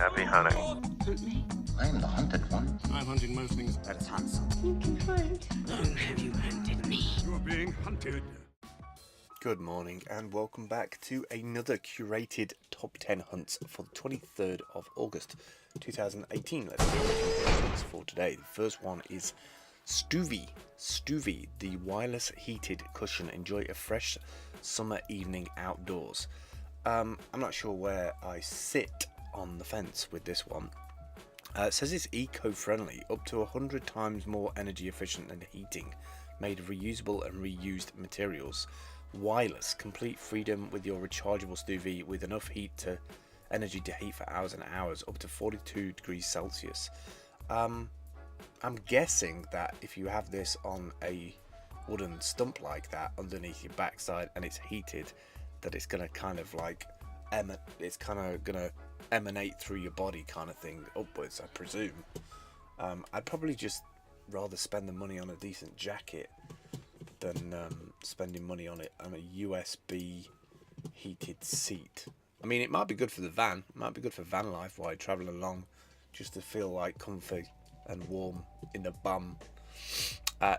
Happy hunting. Hunt me. I am the hunted one. I'm hunting most things. Let us hunt something. You can hunt. Long have you hunted me? You're being hunted. Good morning and welcome back to another curated top 10 hunts for the 23rd of August 2018. Let's see what hunts for today. The first one is Stuvie, the wireless heated cushion. Enjoy a fresh summer evening outdoors. I'm not sure where I sit on the fence with this one. It says it's eco-friendly, up to 100 times more energy efficient than heating, made of reusable and reused materials. Wireless, complete freedom with your rechargeable Stuvie with enough energy to heat for hours and hours, up to 42 degrees Celsius. I'm guessing that if you have this on a wooden stump like that underneath your backside and it's heated, that it's gonna kind of like emanate through your body kind of thing upwards, I presume. I'd probably just rather spend the money on a decent jacket than spending money on a USB heated seat. I mean, it might be good for the van, it might be good for van life while you're traveling along, just to feel like comfy and warm in the bum.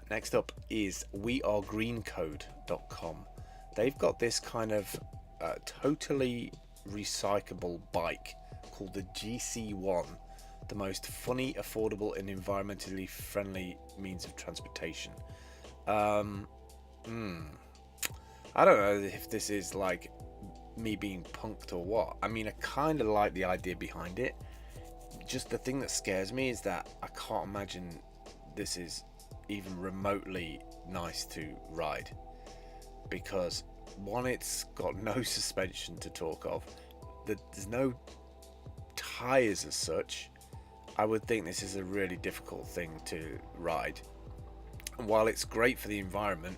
Next up is wearegreencode.com. They've got this kind of totally recyclable bike called the GC1, the most funny, affordable and environmentally friendly means of transportation. I don't know if this is like me being punked or what. I mean, I kind of like the idea behind it. Just the thing that scares me is that I can't imagine this is even remotely nice to ride, because one, it's got no suspension to talk of, there's no tires as such. I would think this is a really difficult thing to ride, and while it's great for the environment,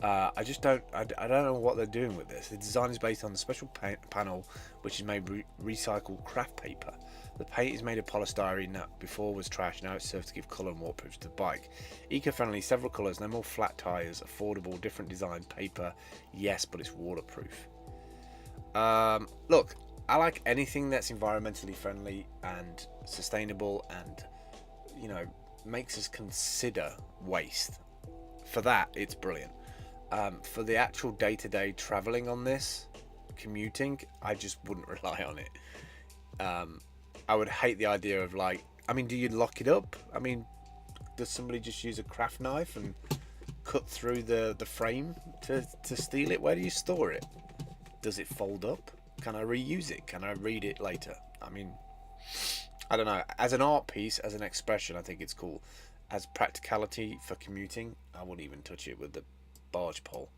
I don't know what they're doing with this. The design is based on the special panel which is made recycled craft paper. The paint is made of polystyrene that before was trash, now it's served to give colour and waterproof to the bike. Eco-friendly, several colours, no more flat tyres, affordable, different design, paper, yes, but it's waterproof. Look, I like anything that's environmentally friendly and sustainable and, you know, makes us consider waste. For that, it's brilliant. For the actual day-to-day travelling on this, commuting, I just wouldn't rely on it. I would hate the idea of, like, I mean, do you lock it up? I mean, does somebody just use a craft knife and cut through the frame to steal it? Where do you store it? Does it fold up? Can I reuse it? Can I read it later? I mean, I don't know. As an art piece, as an expression, I think it's cool. As practicality for commuting, I wouldn't even touch it with the barge pole.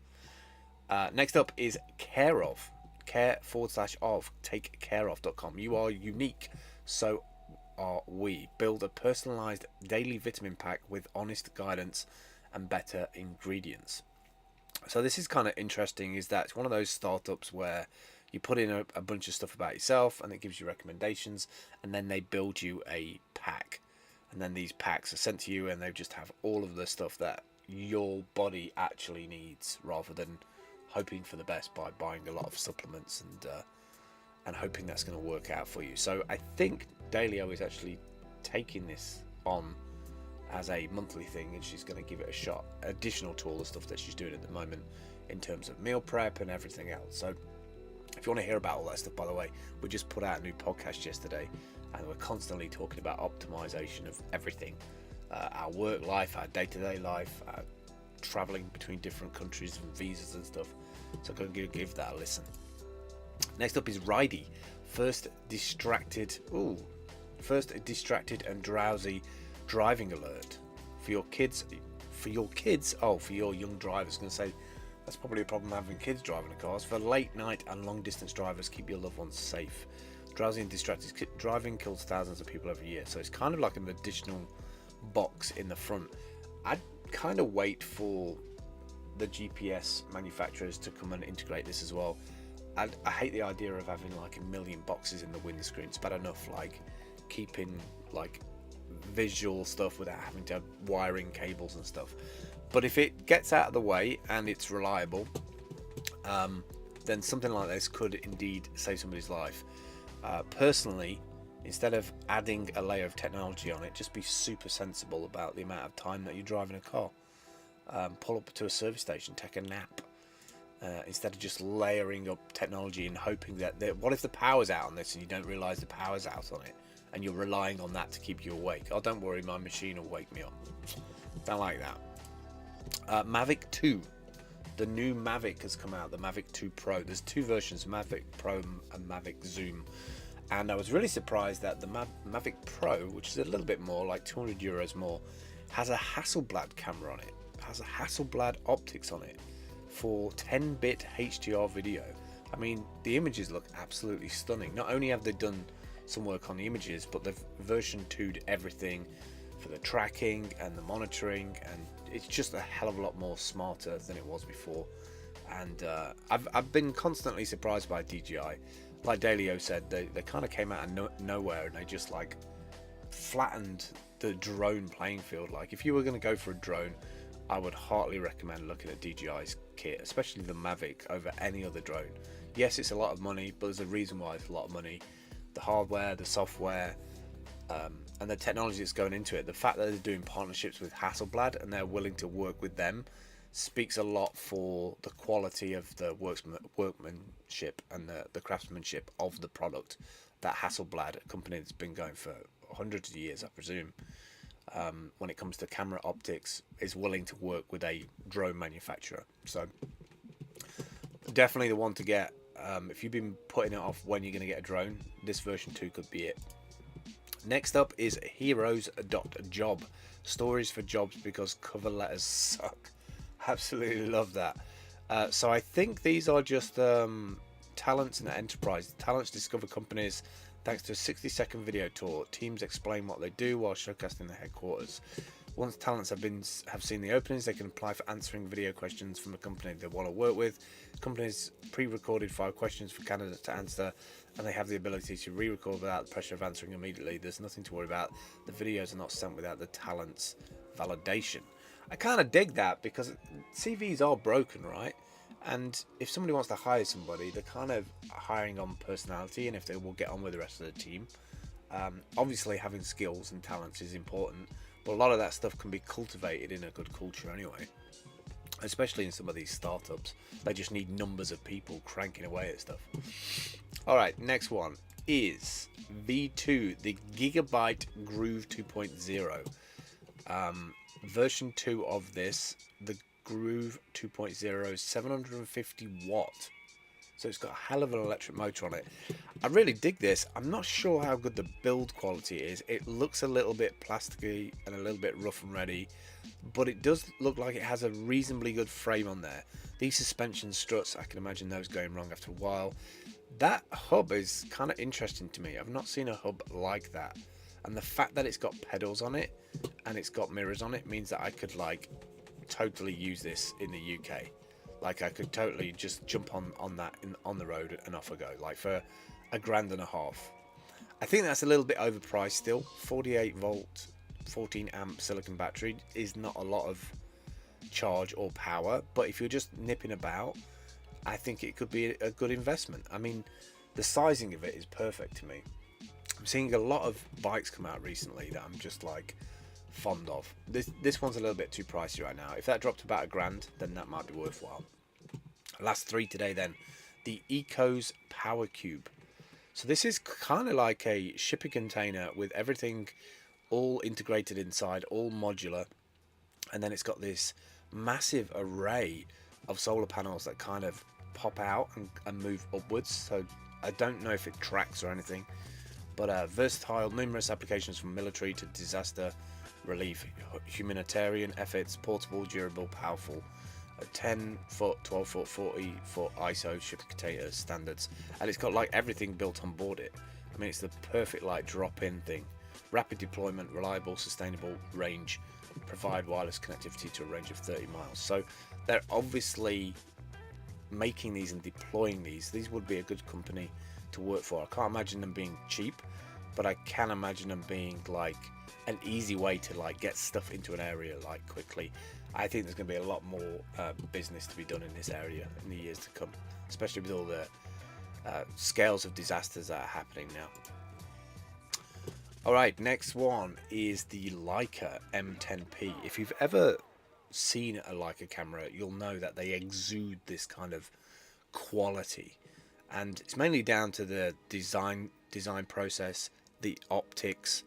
Next up is care/of, takecareof.com. You are unique, so are we. Build a personalized daily vitamin pack with honest guidance and better ingredients. So this is kind of interesting, is that it's one of those startups where you put in a bunch of stuff about yourself and it gives you recommendations, and then they build you a pack, and then these packs are sent to you and they just have all of the stuff that your body actually needs, rather than hoping for the best by buying a lot of supplements and hoping that's going to work out for you. So I think Dalio is actually taking this on as a monthly thing, and she's going to give it a shot, additional to all the stuff that she's doing at the moment in terms of meal prep and everything else. So if you want to hear about all that stuff, by the way, we just put out a new podcast yesterday, and we're constantly talking about optimization of everything. Our work life, our day-to-day life, traveling between different countries and visas and stuff. So go and give that a listen. Next up is Ridey, first distracted and drowsy driving alert for your kids. For your young drivers. I was going to say that's probably a problem having kids driving the cars. For late night and long distance drivers, keep your loved ones safe. Drowsy and distracted driving kills thousands of people every year. So it's kind of like an additional box in the front. I'd kind of wait for the GPS manufacturers to come and integrate this as well. I hate the idea of having like a million boxes in the windscreen. It's bad enough like keeping like visual stuff without having to have wiring cables and stuff, but if it gets out of the way and it's reliable, then something like this could indeed save somebody's life. Personally, instead of adding a layer of technology on it, just be super sensible about the amount of time that you're driving a car. Pull up to a service station, take a nap, instead of just layering up technology and hoping that what if the power's out on this and you don't realise the power's out on it and you're relying on that to keep you awake. Oh, don't worry, my machine will wake me up. Don't like that. Mavic 2. The new Mavic has come out, the Mavic 2 Pro. There's two versions, Mavic Pro and Mavic Zoom. And I was really surprised that the Mavic Pro, which is a little bit more, like €200 more, has a Hasselblad camera on it. Has a Hasselblad optics on it for 10-bit HDR video. I mean, the images look absolutely stunning. Not only have they done some work on the images, but they've version 2'd everything for the tracking and the monitoring, and it's just a hell of a lot more smarter than it was before. And I've been constantly surprised by DJI. Like Dalio said, they kind of came out of nowhere and they just like flattened the drone playing field. Like if you were going to go for a drone, I would heartily recommend looking at DJI's kit, especially the Mavic, over any other drone. Yes, it's a lot of money, but there's a reason why it's a lot of money. The hardware, the software, and the technology that's going into it. The fact that they're doing partnerships with Hasselblad and they're willing to work with them speaks a lot for the quality of the workmanship and the craftsmanship of the product that Hasselblad, a company that's been going for hundreds of years, I presume, when it comes to camera optics, is willing to work with a drone manufacturer. So definitely the one to get. If you've been putting it off when you're going to get a drone, this version 2 could be it. Next up is heroes.job. Stories for jobs because cover letters suck. Absolutely love that. So I think these are just talents and enterprise. Talents discover companies thanks to a 60-second video tour. Teams explain what they do while showcasing their headquarters. Once talents have seen the openings, they can apply for answering video questions from a company they want to work with. Companies pre-recorded 5 questions for candidates to answer, and they have the ability to re-record without the pressure of answering immediately. There's nothing to worry about. The videos are not sent without the talent's validation. I kind of dig that because CVs are broken, right? And if somebody wants to hire somebody, they're kind of hiring on personality and if they will get on with the rest of the team. Obviously, having skills and talents is important, but a lot of that stuff can be cultivated in a good culture anyway. Especially in some of these startups, they just need numbers of people cranking away at stuff. All right, next one is V2, the Gigabyte Groove 2.0. Version 2 of this, the Groove 2.0, is 750 watt. So it's got a hell of an electric motor on it. I really dig this. I'm not sure how good the build quality is. It looks a little bit plasticky and a little bit rough and ready, but it does look like it has a reasonably good frame on there. These suspension struts, I can imagine those going wrong after a while. That hub is kind of interesting to me. I've not seen a hub like that. And the fact that it's got pedals on it and it's got mirrors on it means that I could like totally use this in the UK. Like I could totally just jump on that on the road and off I go, like for $1,500. I think that's a little bit overpriced still. 48 volt 14 amp silicon battery is not a lot of charge or power, but if you're just nipping about, I think it could be a good investment. I mean, the sizing of it is perfect to me. I'm seeing a lot of bikes come out recently that I'm just like fond of. This one's a little bit too pricey right now. If that dropped about $1,000, then that might be worthwhile. Last 3 today then, the Ecos Power Cube. So this is kind of like a shipping container with everything all integrated inside, all modular, and then it's got this massive array of solar panels that kind of pop out and move upwards. So I don't know if it tracks or anything, but versatile, numerous applications from military to disaster relief, humanitarian efforts, portable, durable, powerful. 10 foot, 12 foot, 40 foot ISO shipping container standards, and it's got like everything built on board it. I mean, it's the perfect like drop-in thing. Rapid deployment, reliable, sustainable range, provide wireless connectivity to a range of 30 miles. So they're obviously making these and deploying these. These would be a good company to work for. I can't imagine them being cheap, but I can imagine them being like an easy way to like get stuff into an area like quickly. I think there's going to be a lot more business to be done in this area in the years to come, especially with all the scales of disasters that are happening now. Alright, next one is the Leica M10P. If you've ever seen a Leica camera, you'll know that they exude this kind of quality, and it's mainly down to the design process, the optics,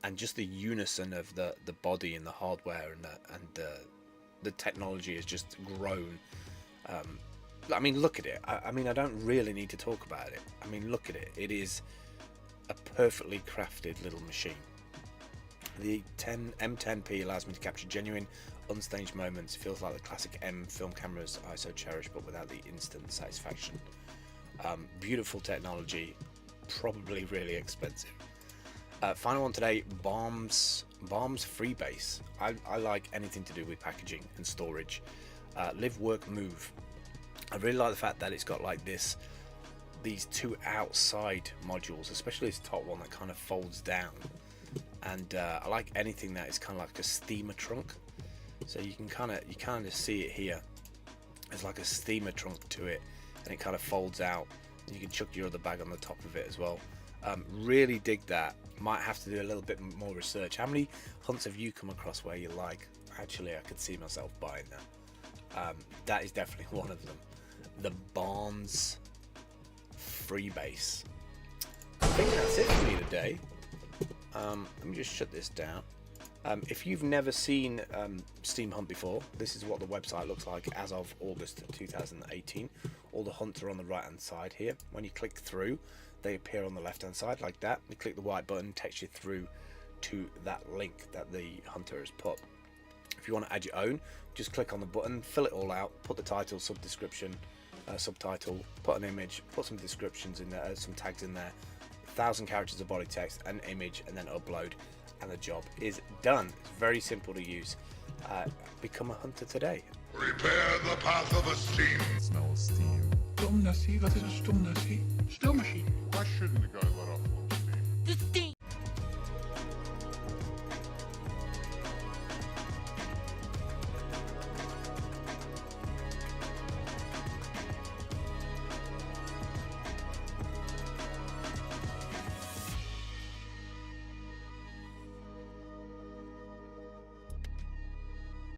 and just the unison of the body and the hardware, and the technology has just grown. I mean, look at it. I mean, I don't really need to talk about it. I mean, look at it. It is a perfectly crafted little machine. The M10P allows me to capture genuine, unstaged moments. It feels like the classic M film cameras I so cherish, but without the instant satisfaction. Beautiful technology, probably really expensive. Final one today, Balm's Freebase. I like anything to do with packaging and storage. Live, work, move. I really like the fact that it's got like these two outside modules, especially this top one that kind of folds down. And I like anything that is kind of like a steamer trunk. So you kind of see it here. There's like a steamer trunk to it, and it kind of folds out. And you can chuck your other bag on the top of it as well. Really dig that. Might have to do a little bit more research. How many hunts have you come across where you're like, actually, I could see myself buying that? That is definitely one of them. The Barnes Freebase. I think that's it for me today. Let me just shut this down. If you've never seen Steam Hunt before, this is what the website looks like as of August 2018. All the hunts are on the right hand side here. When you click through, they appear on the left hand side like that. You click the white button, takes you through to that link that the hunter has put. If you want to add your own, just click on the button, fill it all out, put the title, subtitle, put an image, put some descriptions in there, some tags in there, 1,000 characters of body text, an image, and then upload, and the job is done. It's very simple to use. Become a hunter today. Prepare the path of a steam. Smell of steam. Stomnassie, wat is een stomnassie? Stillmachine. Why shouldn't a guy let off a little steam? The steam.